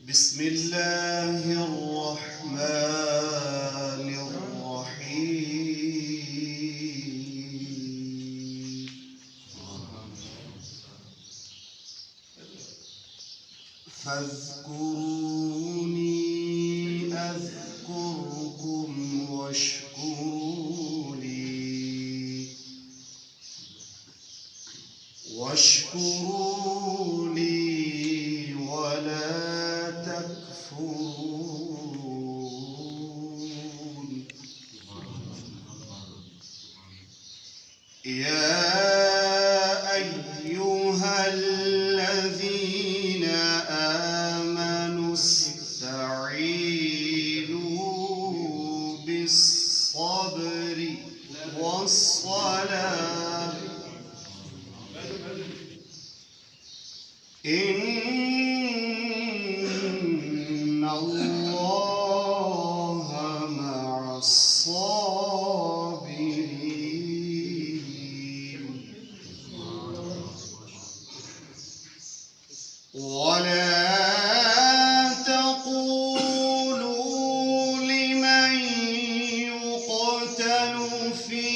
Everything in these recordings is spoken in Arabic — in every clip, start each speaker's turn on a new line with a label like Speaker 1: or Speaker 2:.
Speaker 1: بسم الله الرحمن الرحيم. فاذكروني أذكركم واشكروا لي ولا تكفرون. يا أيها الذين آمنوا استعينوا بالصبر والصلاة إن الله مع الصابرين. ولا تقولوا لمن يقتل في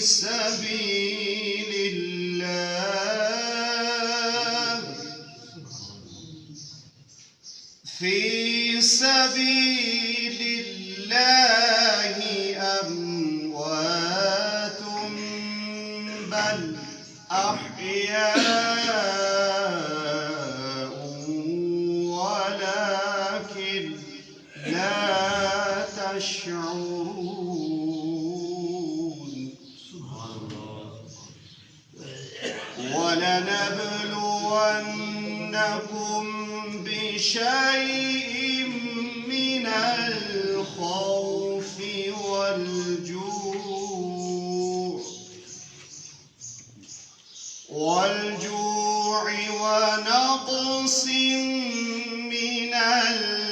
Speaker 1: سبيل الله أموات بل أحياء ولكن لا تشعرون. ولنبلونكم بشيء من الخوف والجوع ونقص من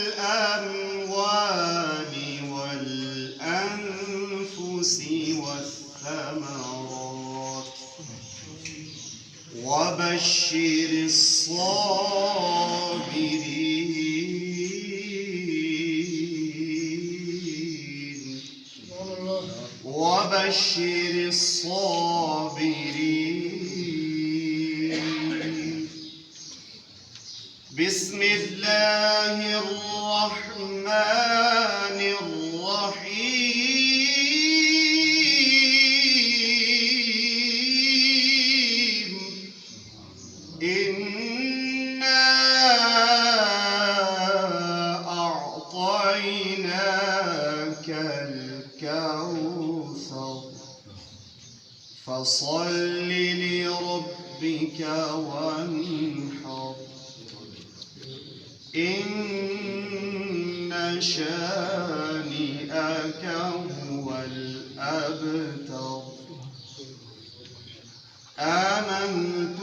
Speaker 1: الأموال والأنفس والثمرات وبشر الصابرين. بسم الله الرحمن الرحيم. إنا أعطيناك الكوثر فصل لربك وانحر إن شانئك هو الأبتر. آمنت